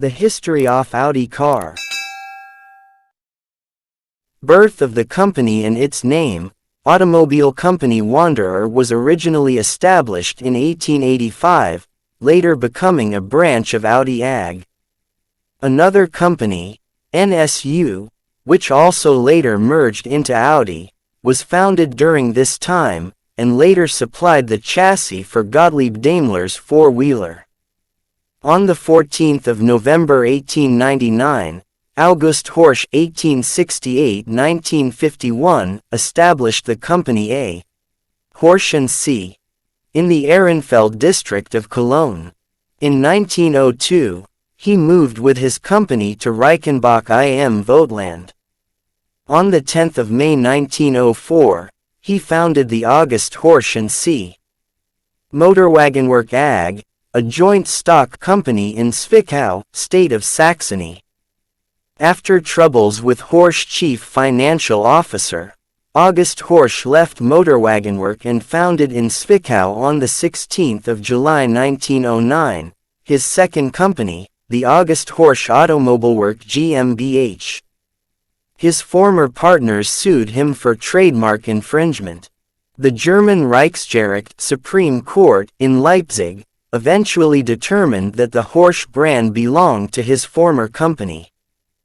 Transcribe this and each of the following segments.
The history of Audi car. Birth of the company and its name. Automobile company Wanderer was originally established in 1885, later becoming a branch of Audi AG. Another company, NSU, which also later merged into Audi, was founded during this time, and later supplied the chassis for Gottlieb Daimler's four-wheeler. On the 14th of November 1899, August Horch 1868–1951 established the company A. Horch & C. in the Ehrenfeld district of Cologne. In 1902, he moved with his company to Reichenbach im Vogtland. On the 10th of May 1904, he founded the August Horch & C. Motorenwerke AG, a joint stock company in Zwickau, state of Saxony. After troubles with Horch chief financial officer, August Horch left Motorenwerke and founded in Zwickau on the 16th of July 1909, his second company, the August Horch Automobilwerke GmbH. His former partners sued him for trademark infringement. The German Reichsgericht Supreme Court in Leipzig eventually determined that the Horch brand belonged to his former company.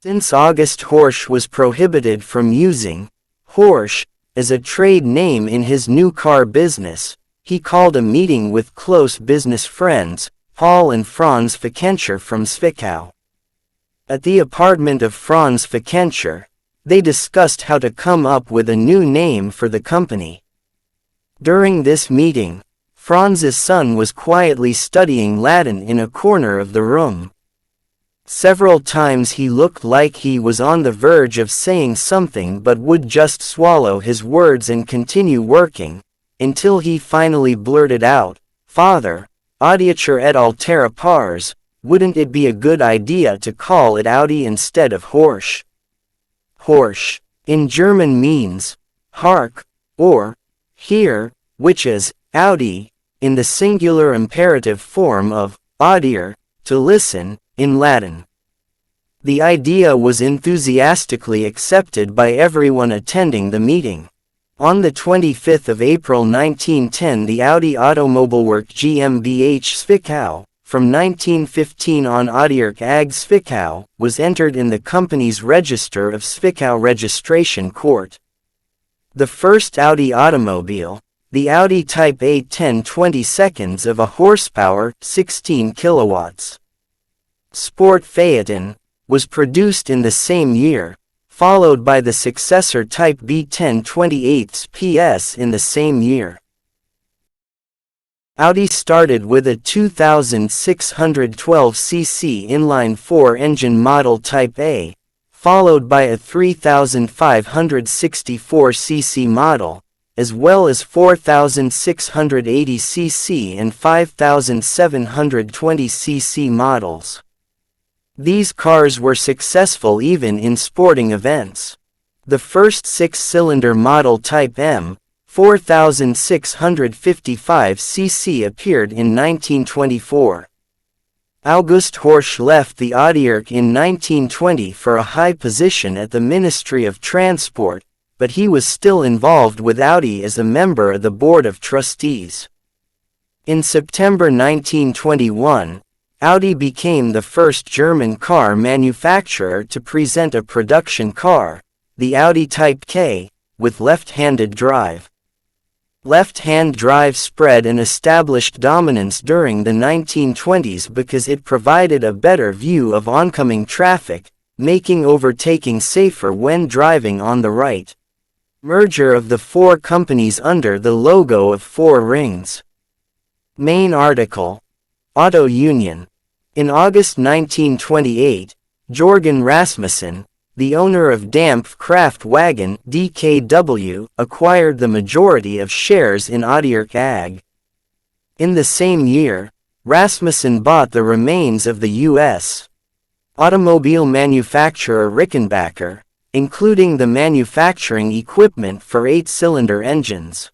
Since August Horch was prohibited from using Horch as a trade name in his new car business, he called a meeting with close business friends, Paul and Franz Fickentscher from Zwickau. At the apartment of Franz Fickentscher, they discussed how to come up with a new name for the company. During this meeting, Franz's son was quietly studying Latin in a corner of the room. Several times he looked like he was on the verge of saying something but would just swallow his words and continue working, until he finally blurted out, "Father, Audiature et altera pars, wouldn't it be a good idea to call it Audi instead of Horch?" Horch, in German means, hark, or, hear, which is, Audi, in the singular imperative form of, audire, to listen, in Latin. The idea was enthusiastically accepted by everyone attending the meeting. On the 25th of April 1910 the Audi Automobilwerke GmbH Zwickau, from 1915 on Audiwerke AG Zwickau, was entered in the company's register of Zwickau Registration Court. The first Audi automobile, the Audi Type A 10/22 of a horsepower, 16 kilowatts. Sport Phaeton, was produced in the same year, followed by the successor Type B 10/28 PS in the same year. Audi started with a 2612 cc inline-4 engine model Type A, followed by a 3564 cc model, as well as 4680 cc and 5720 cc models. These cars were successful even in sporting events. The first six-cylinder model Type M, 4655 cc appeared in 1924. August Horch left the Audiwerke in 1920 for a high position at the Ministry of Transport, but he was still involved with Audi as a member of the Board of Trustees. In September 1921, Audi became the first German car manufacturer to present a production car, the Audi Type K, with left-handed drive. Left-hand drive spread and established dominance during the 1920s because it provided a better view of oncoming traffic, making overtaking safer when driving on the right. Merger of the four companies under the logo of four rings. Main article. Auto Union. In August 1928, Jørgen Rasmussen, the owner of Dampf-Kraftwagen (DKW), acquired the majority of shares in Audiwerke AG. In the same year, Rasmussen bought the remains of the U.S. automobile manufacturer Rickenbacker, including the manufacturing equipment for 8-cylinder engines.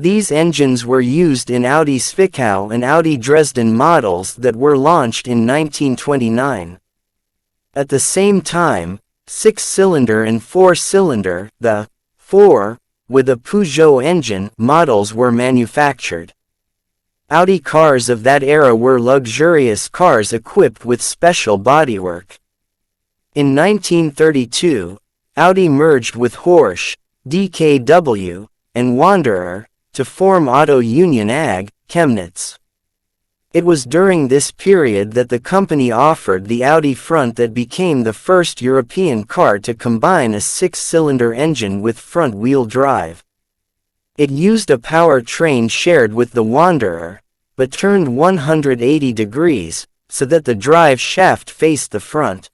These engines were used in Audi Zwickau and Audi Dresden models that were launched in 1929. At the same time, 6-cylinder and 4-cylinder, the 4, with a Peugeot engine, models were manufactured. Audi cars of that era were luxurious cars equipped with special bodywork. In 1932, Audi merged with Horch, DKW, and Wanderer, to form Auto Union AG, Chemnitz. It was during this period that the company offered the Audi front that became the first European car to combine a 6-cylinder engine with front-wheel drive. It used a powertrain shared with the Wanderer, but turned 180 degrees, so that the drive shaft faced the front.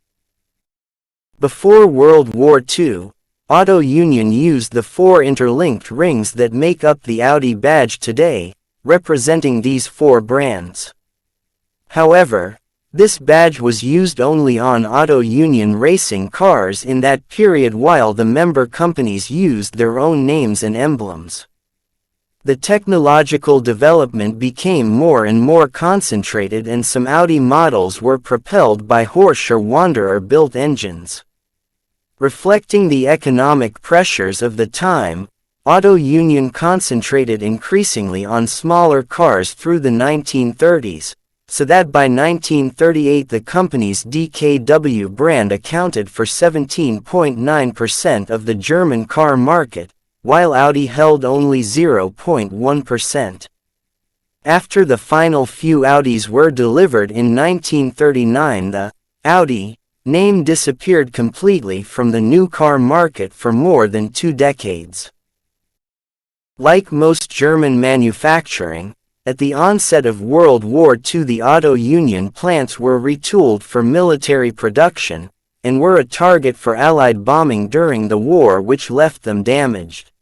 Before World War II, Auto Union used the 4 interlinked rings that make up the Audi badge today, representing these 4 brands. However, this badge was used only on Auto Union racing cars in that period, while the member companies used their own names and emblems. The technological development became more and more concentrated, and some Audi models were propelled by Horch or Wanderer-built engines. Reflecting the economic pressures of the time, Auto Union concentrated increasingly on smaller cars through the 1930s, so that by 1938 the company's DKW brand accounted for 17.9% of the German car market, while Audi held only 0.1%. After the final few Audis were delivered in 1939, the Audi name disappeared completely from the new car market for more than 2 decades. Like most German manufacturing, at the onset of World War II the Auto Union plants were retooled for military production, and were a target for Allied bombing during the war, which left them damaged.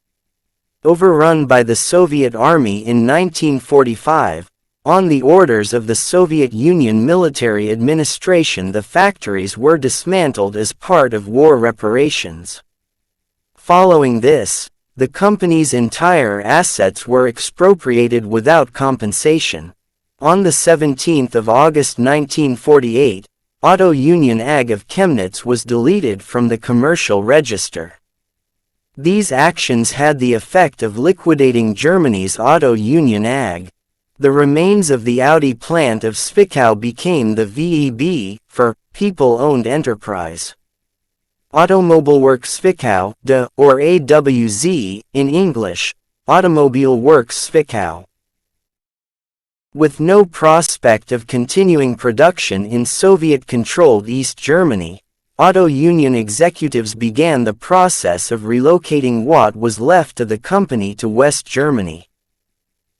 Overrun by the Soviet Army in 1945, on the orders of the Soviet Union military administration, the factories were dismantled as part of war reparations. Following this, the company's entire assets were expropriated without compensation. On the 17th of August 1948, Auto Union AG of Chemnitz was deleted from the commercial register. These actions had the effect of liquidating Germany's Auto Union AG. The remains of the Audi plant of Zwickau became the VEB, for People-Owned Enterprise. Automobilwerk Zwickau, or AWZ, in English, Automobile Works Zwickau. With no prospect of continuing production in Soviet-controlled East Germany, Auto Union executives began the process of relocating what was left of the company to West Germany.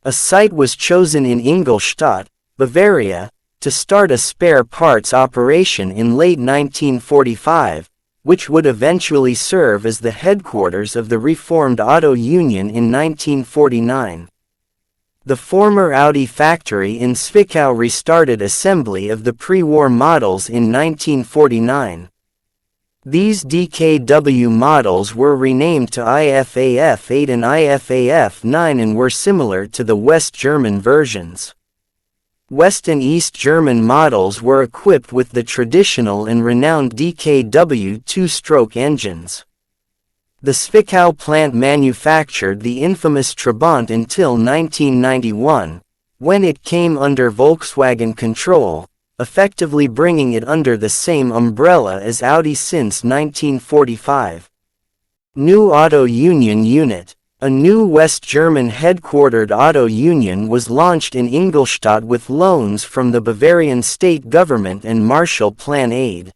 A site was chosen in Ingolstadt, Bavaria, to start a spare parts operation in late 1945, which would eventually serve as the headquarters of the reformed Auto Union in 1949. The former Audi factory in Zwickau restarted assembly of the pre-war models in 1949. These DKW models were renamed to IFAF 8 and IFAF 9 and were similar to the West German versions. West and East German models were equipped with the traditional and renowned DKW 2-stroke engines. The Zwickau plant manufactured the infamous Trabant until 1991, when it came under Volkswagen control, effectively bringing it under the same umbrella as Audi since 1945. New Auto Union Unit. A new West German headquartered Auto Union was launched in Ingolstadt with loans from the Bavarian state government and Marshall Plan aid.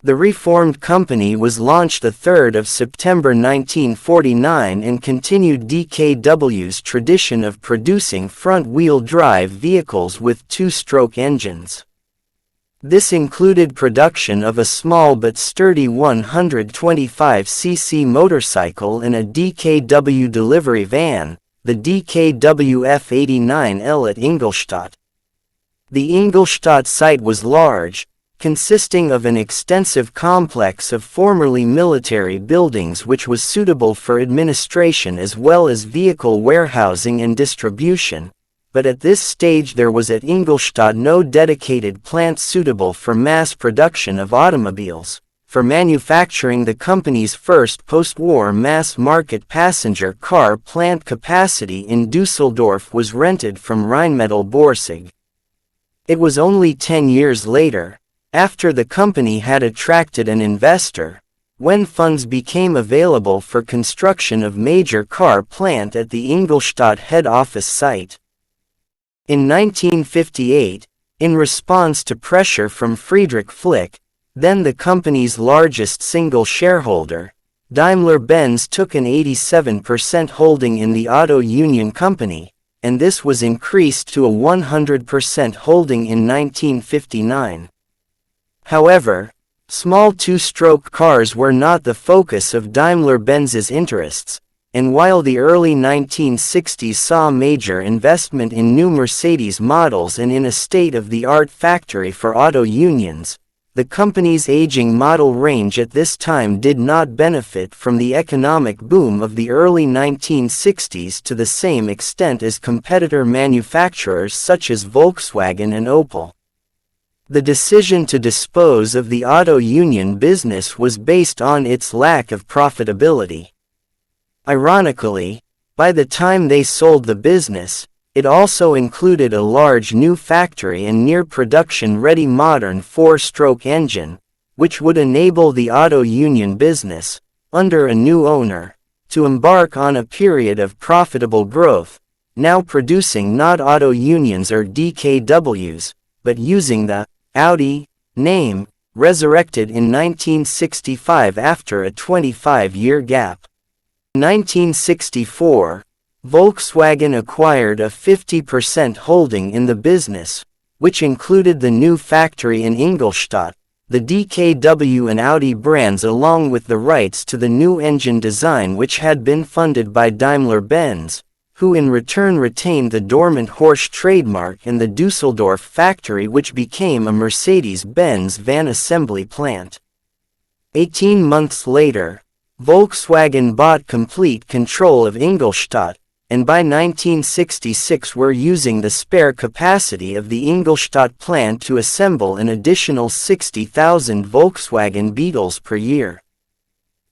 The reformed company was launched 3 September 1949 and continued DKW's tradition of producing front-wheel drive vehicles with 2-stroke engines. This included production of a small but sturdy 125cc motorcycle and a DKW delivery van, the DKW F89L at Ingolstadt. The Ingolstadt site was large, consisting of an extensive complex of formerly military buildings which was suitable for administration as well as vehicle warehousing and distribution, but at this stage there was at Ingolstadt no dedicated plant suitable for mass production of automobiles. For manufacturing, the company's first post-war mass-market passenger car plant capacity in Düsseldorf was rented from Rheinmetall Borsig. It was only 10 years later, after the company had attracted an investor, when funds became available for construction of major car plant at the Ingolstadt head office site. In 1958, in response to pressure from Friedrich Flick, then the company's largest single shareholder, Daimler-Benz took an 87% holding in the Auto Union Company, and this was increased to a 100% holding in 1959. However, small two-stroke cars were not the focus of Daimler-Benz's interests, and while the early 1960s saw major investment in new Mercedes models and in a state-of-the-art factory for auto unions, the company's aging model range at this time did not benefit from the economic boom of the early 1960s to the same extent as competitor manufacturers such as Volkswagen and Opel. The decision to dispose of the auto union business was based on its lack of profitability. Ironically, by the time they sold the business, it also included a large new factory and near-production-ready modern four-stroke engine, which would enable the auto union business, under a new owner, to embark on a period of profitable growth, now producing not auto unions or DKWs, but using the Audi name, resurrected in 1965 after a 25-year gap. In 1964, Volkswagen acquired a 50% holding in the business, which included the new factory in Ingolstadt, the DKW and Audi brands along with the rights to the new engine design which had been funded by Daimler-Benz, who in return retained the dormant Horch trademark and the Düsseldorf factory which became a Mercedes-Benz van assembly plant. 18 months later, Volkswagen bought complete control of Ingolstadt, and by 1966 were using the spare capacity of the Ingolstadt plant to assemble an additional 60,000 Volkswagen Beetles per year.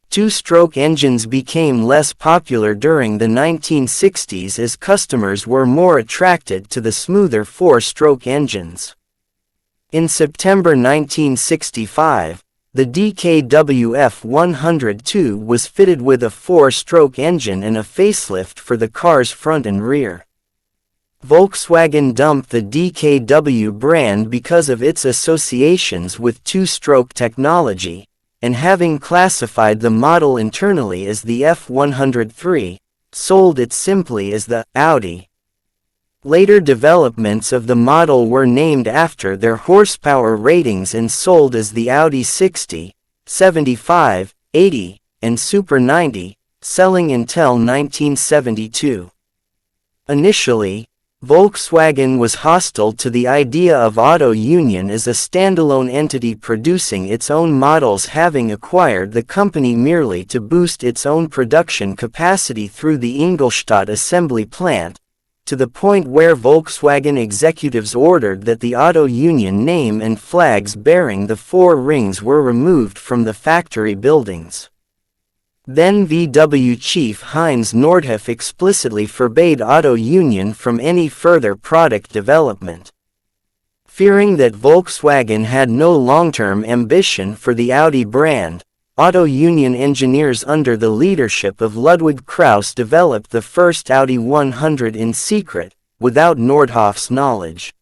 Two-stroke engines became less popular during the 1960s as customers were more attracted to the smoother four-stroke engines. In September 1965, the DKW F102 was fitted with a four-stroke engine and a facelift for the car's front and rear. Volkswagen dumped the DKW brand because of its associations with two-stroke technology, and having classified the model internally as the F103, sold it simply as the Audi. Later developments of the model were named after their horsepower ratings and sold as the Audi 60, 75, 80, and Super 90, selling until 1972. Initially, Volkswagen was hostile to the idea of auto union as a standalone entity producing its own models, having acquired the company merely to boost its own production capacity through the Ingolstadt assembly plant, to the point where Volkswagen executives ordered that the auto union name and flags bearing the four rings were removed from the factory buildings. Then VW chief Heinz Nordhoff explicitly forbade auto union from any further product development. Fearing that Volkswagen had no long-term ambition for the Audi brand, auto union engineers under the leadership of Ludwig Krauss developed the first Audi 100 in secret, without Nordhoff's knowledge.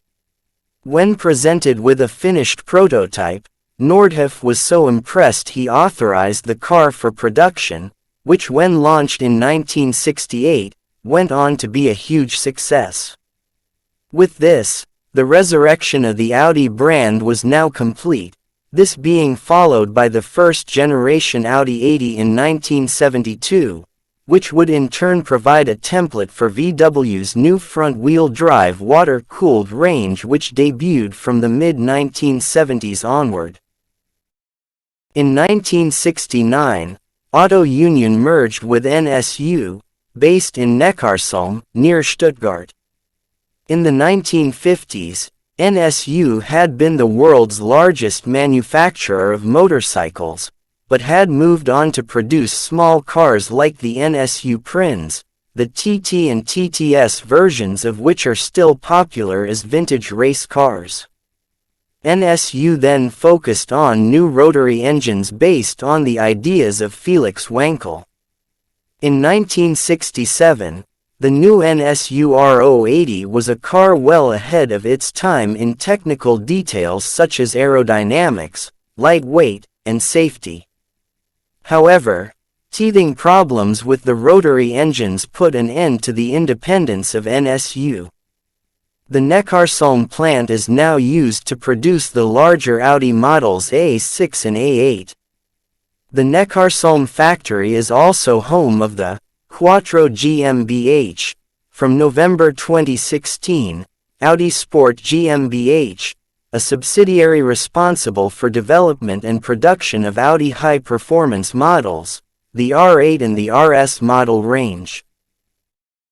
When presented with a finished prototype, Nordhoff was so impressed he authorized the car for production, which when launched in 1968, went on to be a huge success. With this, the resurrection of the Audi brand was now complete, this being followed by the first-generation Audi 80 in 1972, which would in turn provide a template for VW's new front-wheel drive water-cooled range which debuted from the mid-1970s onward. In 1969, Auto Union merged with NSU, based in Neckarsulm, near Stuttgart. In the 1950s, NSU had been the world's largest manufacturer of motorcycles, but had moved on to produce small cars like the NSU Prinz, the TT and TTS versions of which are still popular as vintage race cars. NSU then focused on new rotary engines based on the ideas of Felix Wankel. In 1967, the new NSU R080 was a car well ahead of its time in technical details such as aerodynamics, lightweight, and safety. However, teething problems with the rotary engines put an end to the independence of NSU. The Neckarsulm plant is now used to produce the larger Audi models A6 and A8. The Neckarsulm factory is also home of the Quattro GmbH, from November 2016, Audi Sport GmbH, a subsidiary responsible for development and production of Audi high-performance models, the R8 and the RS model range.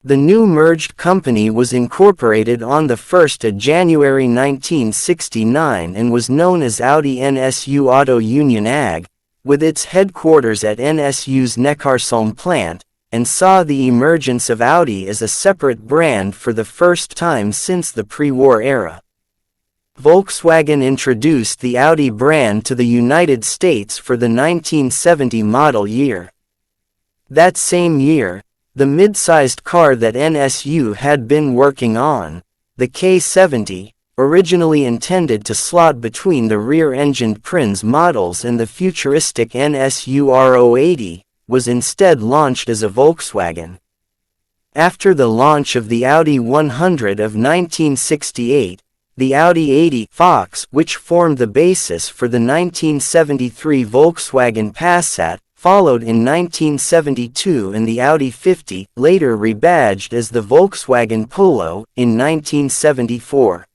The new merged company was incorporated on the 1st of January 1969 and was known as Audi NSU Auto Union AG, with its headquarters at NSU's Neckarsulm plant, and saw the emergence of Audi as a separate brand for the first time since the pre-war era. Volkswagen introduced the Audi brand to the United States for the 1970 model year. That same year, the mid-sized car that NSU had been working on, the K70, originally intended to slot between the rear-engined Prinz models and the futuristic NSU R080, was instead launched as a Volkswagen. After the launch of the Audi 100 of 1968, the Audi 80 Fox, which formed the basis for the 1973 Volkswagen Passat, followed in 1972, and the Audi 50, later rebadged as the Volkswagen Polo, in 1974.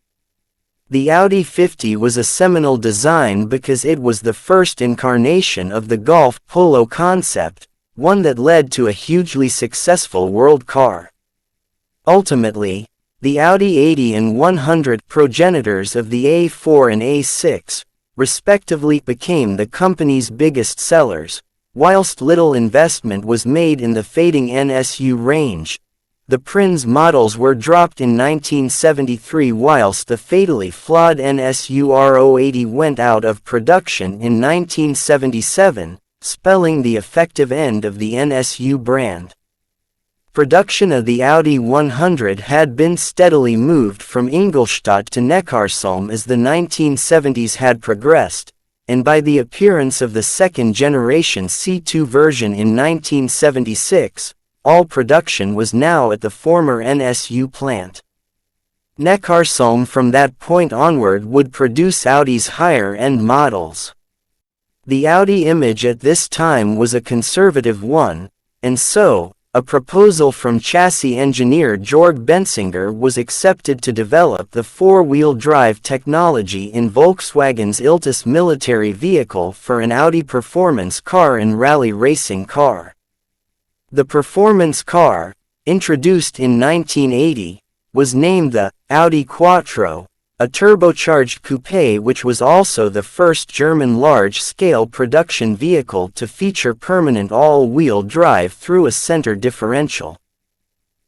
The Audi 50 was a seminal design because it was the first incarnation of the Golf Polo concept, one that led to a hugely successful world car. Ultimately, the Audi 80 and 100, progenitors of the A4 and A6, respectively, became the company's biggest sellers. Whilst little investment was made in the fading NSU range, the Prinz models were dropped in 1973 whilst the fatally flawed NSU R080 went out of production in 1977, spelling the effective end of the NSU brand. Production of the Audi 100 had been steadily moved from Ingolstadt to Neckarsulm as the 1970s had progressed, and by the appearance of the second-generation C2 version in 1976, all production was now at the former NSU plant. Neckarsulm from that point onward would produce Audi's higher-end models. The Audi image at this time was a conservative one, and so, a proposal from chassis engineer Georg Bensinger was accepted to develop the four-wheel drive technology in Volkswagen's Iltis military vehicle for an Audi performance car and rally racing car. The performance car, introduced in 1980, was named the Audi Quattro, a turbocharged coupe which was also the first German large-scale production vehicle to feature permanent all-wheel drive through a center differential.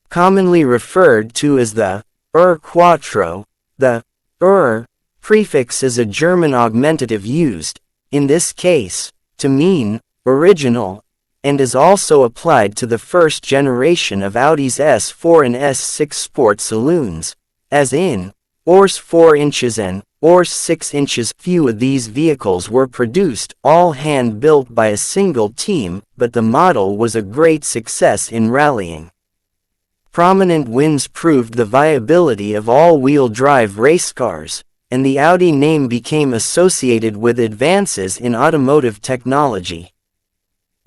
Commonly referred to as the Quattro, the prefix is a German augmentative used, in this case, to mean original, and is also applied to the first generation of Audi's S4 and S6 sport saloons, as in Ors 4 inches and Ors 6 inches. Few of these vehicles were produced, all hand-built by a single team, but the model was a great success in rallying. Prominent wins proved the viability of all-wheel drive race cars, and the Audi name became associated with advances in automotive technology.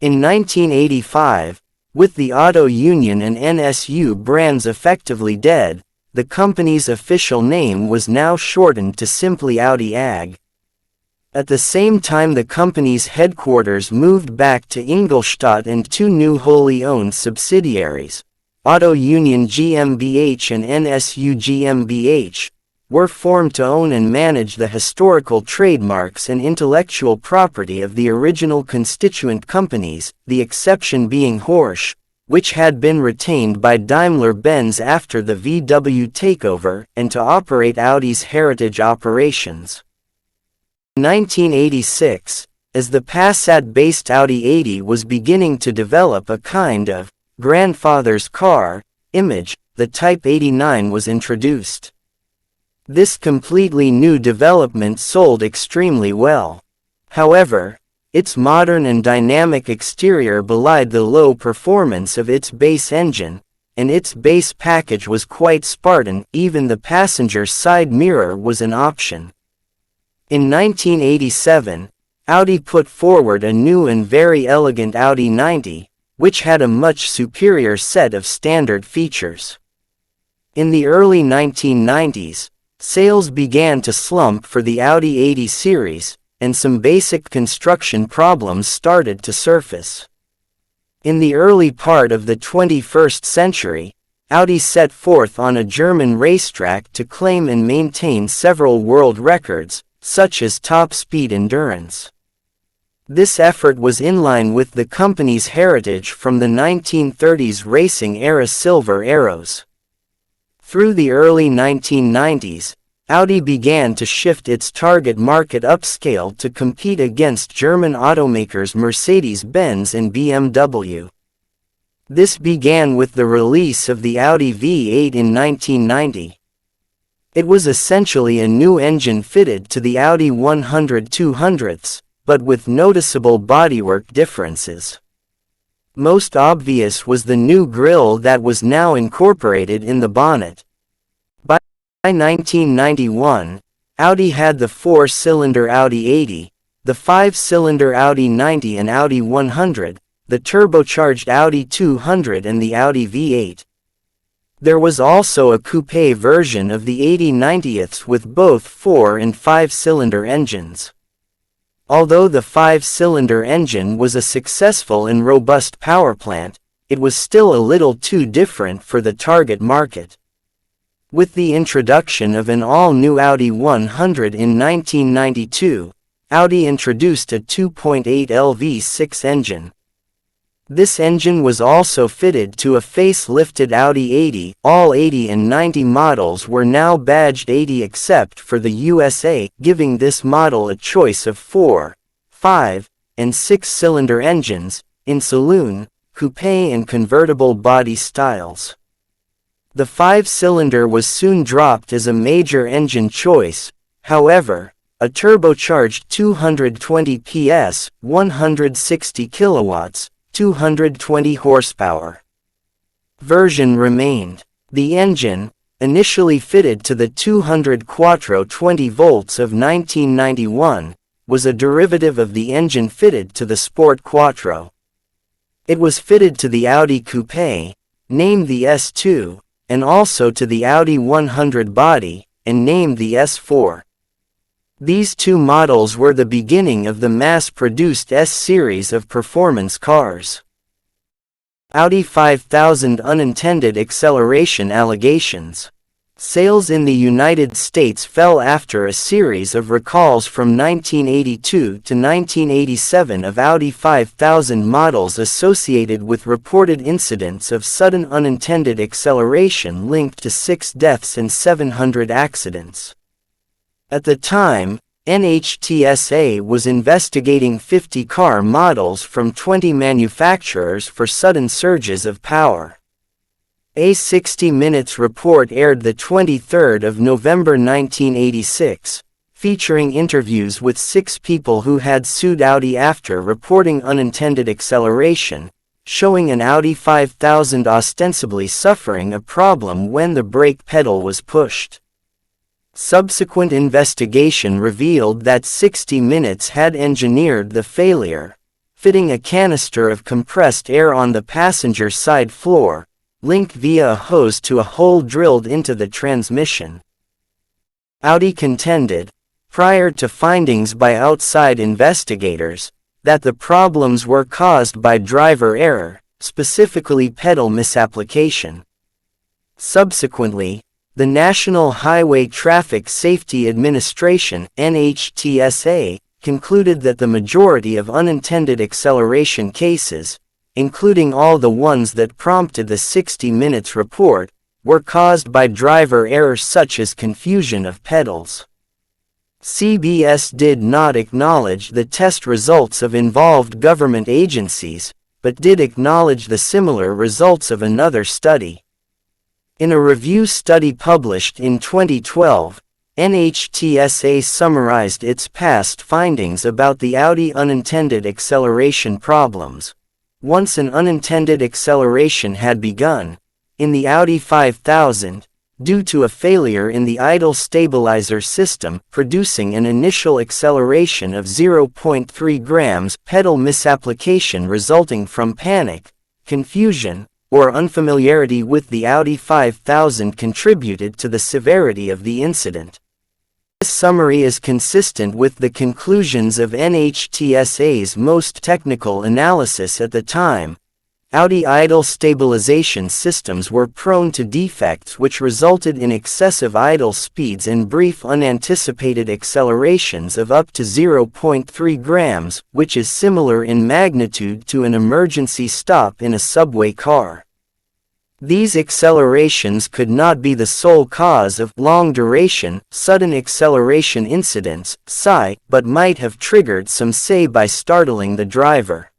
In 1985, With the Auto Union and NSU brands effectively dead, the company's official name was now shortened to simply Audi AG. At the same time, the company's headquarters moved back to Ingolstadt and two new wholly owned subsidiaries, Auto Union GmbH and NSU GmbH, were formed to own and manage the historical trademarks and intellectual property of the original constituent companies, the exception being Horch, which had been retained by Daimler-Benz after the VW takeover, and to operate Audi's heritage operations. In 1986, as the Passat-based Audi 80 was beginning to develop a kind of grandfather's car image, the Type 89 was introduced. This completely new development sold extremely well. However, its modern and dynamic exterior belied the low performance of its base engine, and its base package was quite Spartan. Even the passenger side mirror was an option. In 1987, Audi put forward a new and very elegant Audi 90, which had a much superior set of standard features. In the early 1990s, sales began to slump for the Audi 80 series, and some basic construction problems started to surface. In the early part of the 21st century, Audi set forth on a German racetrack to claim and maintain several world records, such as top speed endurance. This effort was in line with the company's heritage from the 1930s racing era silver arrows. Through the early 1990s, Audi began to shift its target market upscale to compete against German automakers Mercedes-Benz and BMW. This began with the release of the Audi V8 in 1990. It was essentially a new engine fitted to the Audi 100/200s, but with noticeable bodywork differences. Most obvious was the new grille that was now incorporated in the bonnet. By 1991, Audi had the 4-cylinder Audi 80, the 5-cylinder Audi 90 and Audi 100, the turbocharged Audi 200 and the Audi V8. There was also a coupe version of the 80/90s with both 4 and 5-cylinder engines. Although the 5-cylinder engine was a successful and robust powerplant, it was still a little too different for the target market. With the introduction of an all-new Audi 100 in 1992, Audi introduced a 2.8L V6 engine. This engine was also fitted to a facelifted Audi 80. All 80 and 90 models were now badged 80 except for the USA, giving this model a choice of 4, 5, and 6-cylinder engines, in saloon, coupe and convertible body styles. The 5-cylinder was soon dropped as a major engine choice. However, a turbocharged 220 PS, 160 kilowatts, 220 horsepower version remained. The engine, initially fitted to the 200 Quattro 20 volts of 1991, was a derivative of the engine fitted to the Sport Quattro. It was fitted to the Audi Coupe, named the S2, and also to the Audi 100 body, and named the S4. These two models were the beginning of the mass-produced S-series of performance cars. Audi 5000 unintended acceleration allegations. Sales in the United States fell after a series of recalls from 1982 to 1987 of Audi 5000 models associated with reported incidents of sudden unintended acceleration linked to 6 deaths and 700 accidents. At the time, NHTSA was investigating 50 car models from 20 manufacturers for sudden surges of power. A 60 Minutes report aired the 23rd of November 1986, featuring interviews with 6 people who had sued Audi after reporting unintended acceleration, showing an Audi 5000 ostensibly suffering a problem when the brake pedal was pushed. Subsequent investigation revealed that 60 Minutes had engineered the failure. fitting a canister of compressed air on the passenger side floor, linked via a hose to a hole drilled into the transmission. Audi contended, prior to findings by outside investigators, that the problems were caused by driver error, specifically pedal misapplication. Subsequently, the National Highway Traffic Safety Administration (NHTSA) concluded that the majority of unintended acceleration cases, including all the ones that prompted the 60 Minutes report, were caused by driver errors such as confusion of pedals. CBS did not acknowledge the test results of involved government agencies, but did acknowledge the similar results of another study. In a review study published in 2012, NHTSA summarized its past findings about the Audi unintended acceleration problems. Once an unintended acceleration had begun, in the Audi 5000, due to a failure in the idle stabilizer system producing an initial acceleration of 0.3 grams, pedal misapplication resulting from panic, confusion, or unfamiliarity with the Audi 5000 contributed to the severity of the incident. This summary is consistent with the conclusions of NHTSA's most technical analysis at the time. Audi idle stabilization systems were prone to defects which resulted in excessive idle speeds and brief unanticipated accelerations of up to 0.3 grams, which is similar in magnitude to an emergency stop in a subway car. These accelerations could not be the sole cause of long-duration, sudden acceleration incidents, (SI), but might have triggered some SI by startling the driver.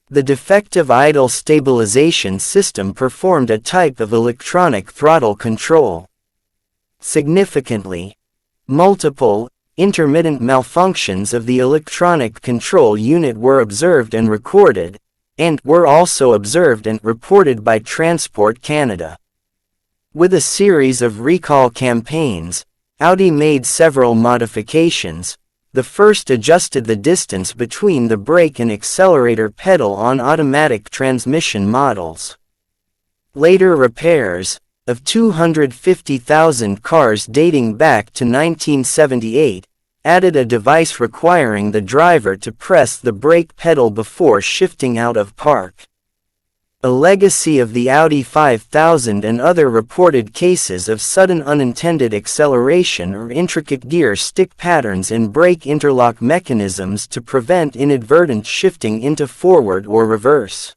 The defective idle stabilization system performed a type of electronic throttle control. Significantly, multiple, intermittent malfunctions of the electronic control unit were observed and recorded, and were also observed and reported by Transport Canada. With a series of recall campaigns, Audi made several modifications. The first adjusted the distance between the brake and accelerator pedal on automatic transmission models. Later repairs, of 250,000 cars dating back to 1978, added a device requiring the driver to press the brake pedal before shifting out of park. A legacy of the Audi 5000 and other reported cases of sudden unintended acceleration or intricate gear stick patterns in brake interlock mechanisms to prevent inadvertent shifting into forward or reverse.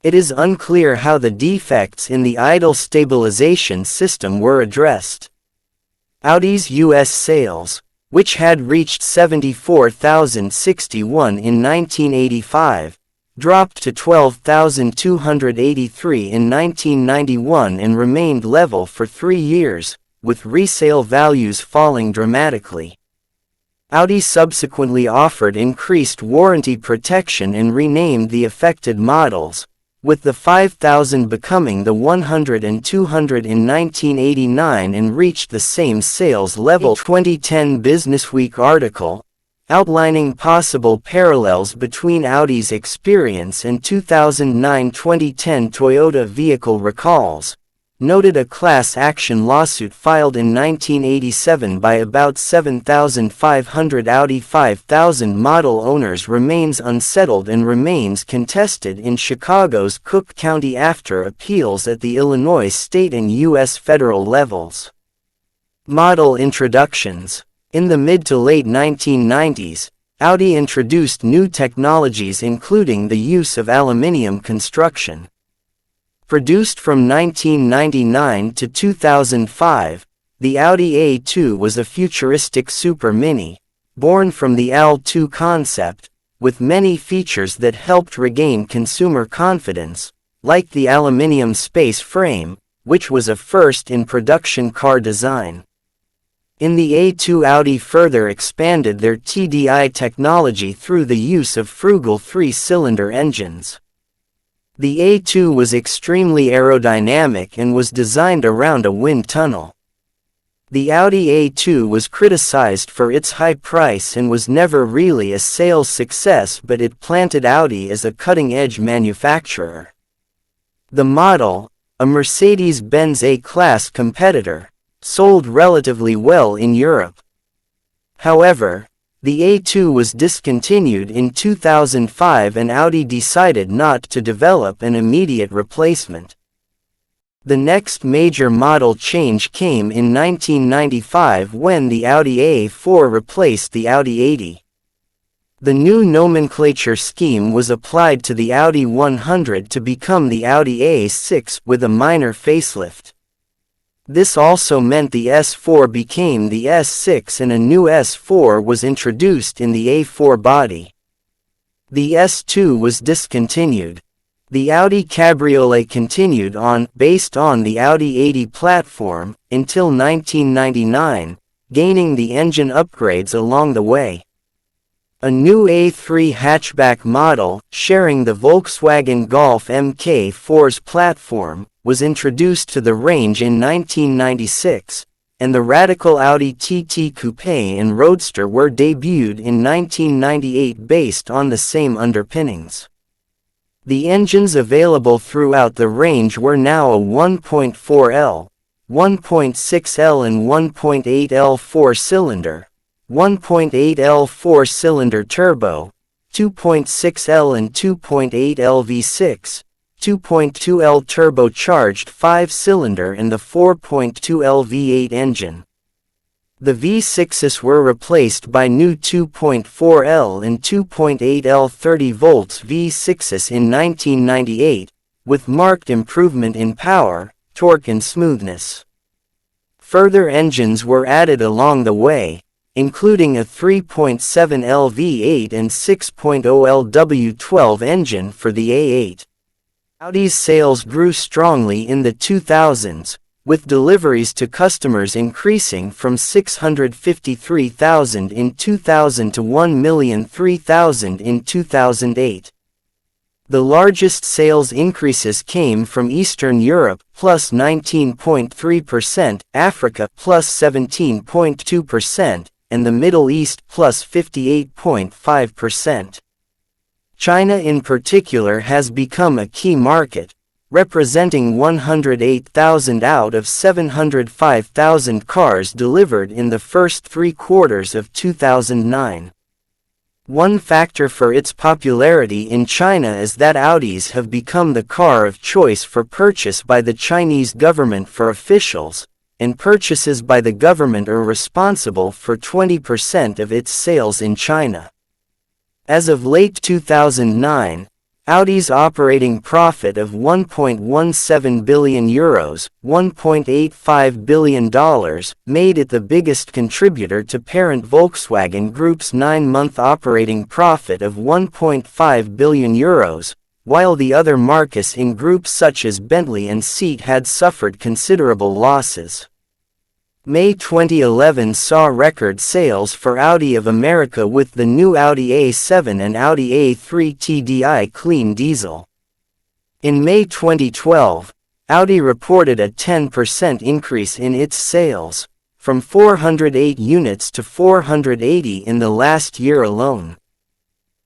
It is unclear how the defects in the idle stabilization system were addressed. Audi's U.S. sales, which had reached 74,061 in 1985, dropped to 12,283 in 1991 and remained level for 3 years, with resale values falling dramatically. Audi subsequently offered increased warranty protection and renamed the affected models, with the 5000 becoming the 100 and 200 in 1989 and reached the same sales level. A 2010 Businessweek article, outlining possible parallels between Audi's experience and 2009-2010 Toyota vehicle recalls, noted a class action lawsuit filed in 1987 by about 7,500 Audi 5000 model owners remains unsettled and remains contested in Chicago's Cook County after appeals at the Illinois state and U.S. federal levels. Model introductions. In the mid to late 1990s, Audi introduced new technologies including the use of aluminium construction. Produced from 1999 to 2005, the Audi A2 was a futuristic super mini, born from the AL2 concept, with many features that helped regain consumer confidence, like the aluminium space frame, which was a first in production car design. In the A2, Audi further expanded their TDI technology through the use of frugal 3-cylinder engines. The A2 was extremely aerodynamic and was designed around a wind tunnel. The Audi A2 was criticized for its high price and was never really a sales success, but it planted Audi as a cutting-edge manufacturer. The model, a Mercedes-Benz A-Class competitor, sold relatively well in Europe. However, the A2 was discontinued in 2005 and Audi decided not to develop an immediate replacement. The next major model change came in 1995 when the Audi A4 replaced the Audi 80. The new nomenclature scheme was applied to the Audi 100 to become the Audi A6 with a minor facelift. This also meant the S4 became the S6 and a new S4 was introduced in the A4 body. The S2 was discontinued. The Audi Cabriolet continued on, based on the Audi 80 platform, until 1999, gaining the engine upgrades along the way. A new A3 hatchback model, sharing the Volkswagen Golf MK4's platform, was introduced to the range in 1996, and the radical Audi TT Coupe and Roadster were debuted in 1998 based on the same underpinnings. The engines available throughout the range were now a 1.4L, 1.6L and 1.8L four-cylinder, 1.8L four-cylinder turbo, 2.6L and 2.8L V6, 2.2L turbocharged 5-cylinder and the 4.2L V8 engine. The V6s were replaced by new 2.4L and 2.8L 30 volts V6s in 1998, with marked improvement in power, torque and smoothness. Further engines were added along the way, including a 3.7L V8 and 6.0L W12 engine for the A8. Audi's sales grew strongly in the 2000s, with deliveries to customers increasing from 653,000 in 2000 to 1,003,000 in 2008. The largest sales increases came from Eastern Europe, plus 19.3%, Africa, plus 17.2%, and the Middle East, plus 58.5%. China in particular has become a key market, representing 108,000 out of 705,000 cars delivered in the first 3 quarters of 2009. One factor for its popularity in China is that Audis have become the car of choice for purchase by the Chinese government for officials, and purchases by the government are responsible for 20% of its sales in China. As of late 2009, Audi's operating profit of €1.17 billion, $1.85 billion, made it the biggest contributor to parent Volkswagen Group's 9-month operating profit of €1.5 billion, while the other marques in groups such as Bentley and Seat had suffered considerable losses. May 2011 saw record sales for Audi of America with the new Audi A7 and Audi A3 TDI clean diesel. In May 2012, Audi reported a 10% increase in its sales, from 408 units to 480 in the last year alone.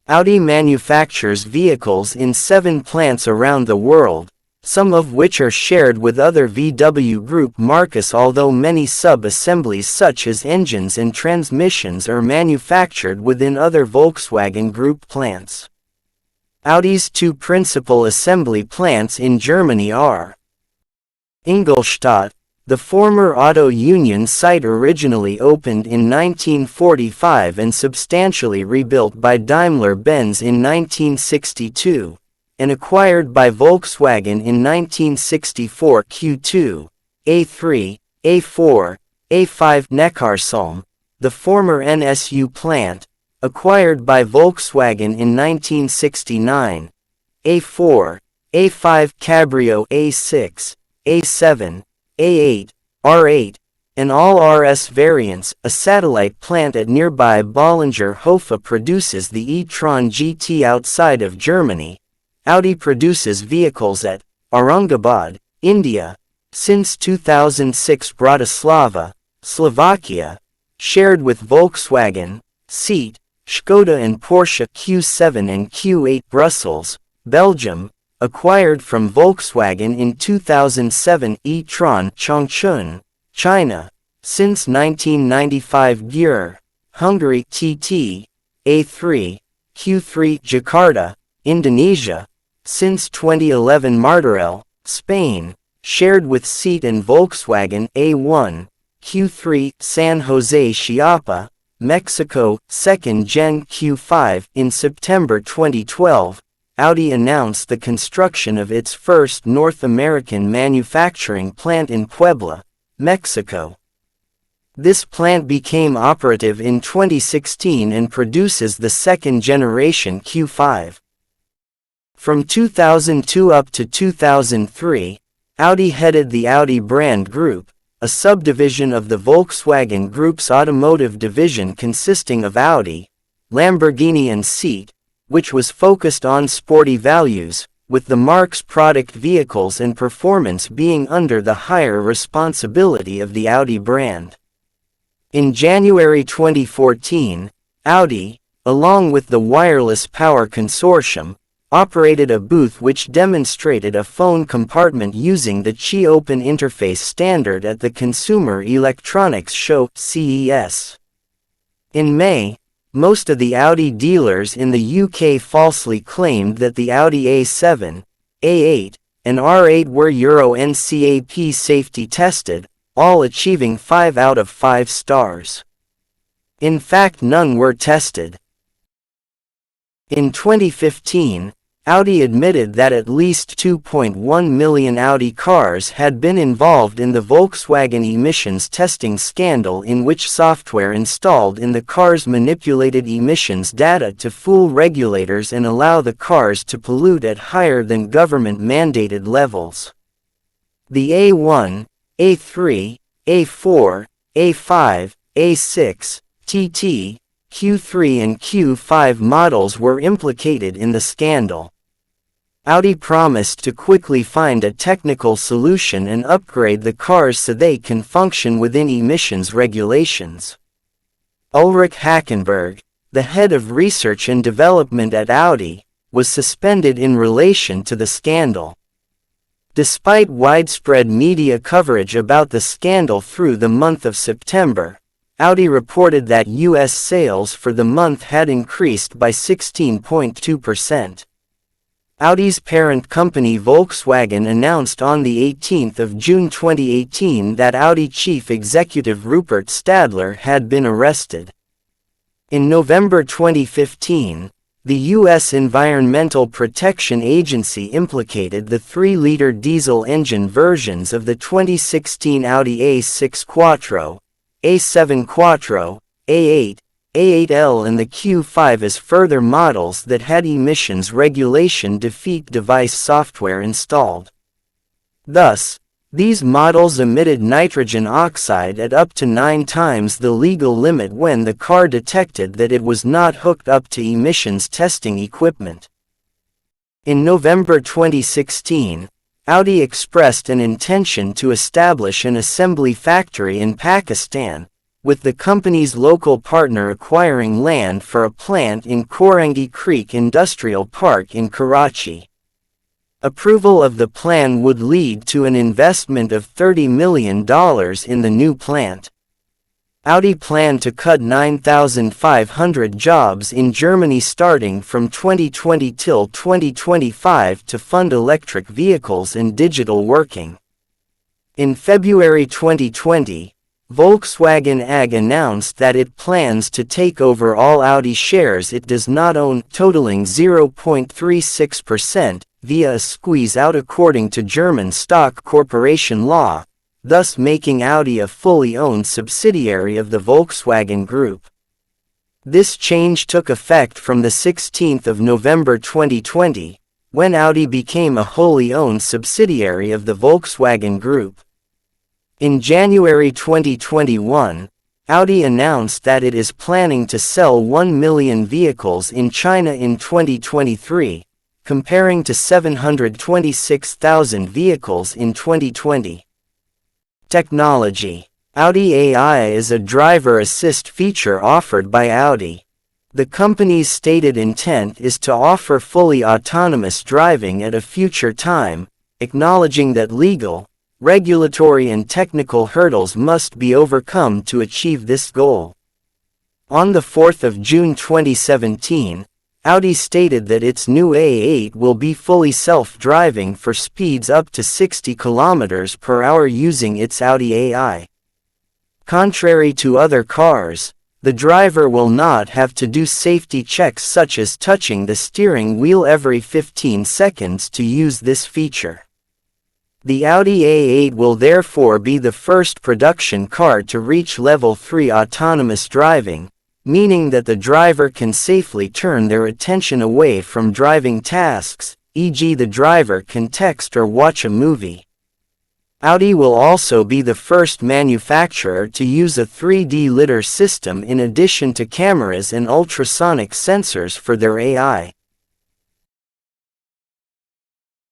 Audi manufactures vehicles in 7 plants around the world, some of which are shared with other VW Group marques, although many sub-assemblies such as engines and transmissions are manufactured within other Volkswagen Group plants. Audi's 2 principal assembly plants in Germany are Ingolstadt, the former Auto Union site, originally opened in 1945 and substantially rebuilt by Daimler-Benz in 1962. And acquired by Volkswagen in 1964. Q2, A3, A4, A5 Neckarsulm, the former NSU plant, acquired by Volkswagen in 1969, A4, A5 Cabrio, A6, A7, A8, R8, and all RS variants. A satellite plant at nearby Bollinger-Hofe produces the e-tron GT. Outside of Germany, Audi produces vehicles at Aurangabad, India, since 2006, Bratislava, Slovakia, shared with Volkswagen, Seat, Škoda and Porsche Q7 and Q8. Brussels, Belgium, acquired from Volkswagen in 2007. e-tron Changchun, China, since 1995. Győr, Hungary. TT, A3, Q3. Jakarta, Indonesia, since 2011. Martorell, Spain, shared with Seat and Volkswagen. A1, Q3. San Jose Chiapa, Mexico, 2nd Gen Q5. In September 2012, Audi announced the construction of its first North American manufacturing plant in Puebla, Mexico. This plant became operative in 2016 and produces the second-generation Q5. From 2002 up to 2003, Audi headed the Audi brand group, a subdivision of the Volkswagen Group's automotive division consisting of Audi, Lamborghini and Seat, which was focused on sporty values, with the marque's product vehicles and performance being under the higher responsibility of the Audi brand. In January 2014, Audi, along with the Wireless Power Consortium, operated a booth which demonstrated a phone compartment using the Qi Open Interface standard at the Consumer Electronics Show, CES. In May, most of the Audi dealers in the UK falsely claimed that the Audi A7, A8, and R8 were Euro NCAP safety tested, all achieving 5 out of 5 stars. In fact, none were tested. In 2015, Audi admitted that at least 2.1 million Audi cars had been involved in the Volkswagen emissions testing scandal, in which software installed in the cars manipulated emissions data to fool regulators and allow the cars to pollute at higher than government-mandated levels. The A1, A3, A4, A5, A6, TT, Q3 and Q5 models were implicated in the scandal. Audi promised to quickly find a technical solution and upgrade the cars so they can function within emissions regulations. Ulrich Hackenberg, the head of research and development at Audi, was suspended in relation to the scandal. Despite widespread media coverage about the scandal through the month of September, Audi reported that U.S. sales for the month had increased by 16.2%. Audi's parent company Volkswagen announced on the 18th of June 2018 that Audi chief executive Rupert Stadler had been arrested. In November 2015, the U.S. Environmental Protection Agency implicated the 3-liter diesel engine versions of the 2016 Audi A6 Quattro, A7 Quattro, A8, A8L and the Q5 as further models that had emissions regulation defeat device software installed. Thus, these models emitted nitrogen oxide at up to 9 times the legal limit when the car detected that it was not hooked up to emissions testing equipment. In November 2016, Audi expressed an intention to establish an assembly factory in Pakistan, with the company's local partner acquiring land for a plant in Korangi Creek Industrial Park in Karachi. Approval of the plan would lead to an investment of $30 million in the new plant. Audi planned to cut 9,500 jobs in Germany starting from 2020 till 2025 to fund electric vehicles and digital working. In February 2020, Volkswagen AG announced that it plans to take over all Audi shares it does not own, totaling 0.36%, via a squeeze-out according to German stock corporation law, thus making Audi a fully owned subsidiary of the Volkswagen Group. This change took effect from the 16th of November 2020, when Audi became a wholly owned subsidiary of the Volkswagen Group. In January 2021, Audi announced that it is planning to sell 1 million vehicles in China in 2023, comparing to 726,000 vehicles in 2020. Technology. Audi AI is a driver assist feature offered by Audi. The company's stated intent is to offer fully autonomous driving at a future time, acknowledging that legal, regulatory and technical hurdles must be overcome to achieve this goal. On the 4th of June 2017, Audi stated that its new A8 will be fully self-driving for speeds up to 60 km per hour using its Audi AI. Contrary to other cars, the driver will not have to do safety checks such as touching the steering wheel every 15 seconds to use this feature. The Audi A8 will therefore be the first production car to reach Level 3 autonomous driving, meaning that the driver can safely turn their attention away from driving tasks, e.g. the driver can text or watch a movie. Audi will also be the first manufacturer to use a 3D lidar system in addition to cameras and ultrasonic sensors for their AI.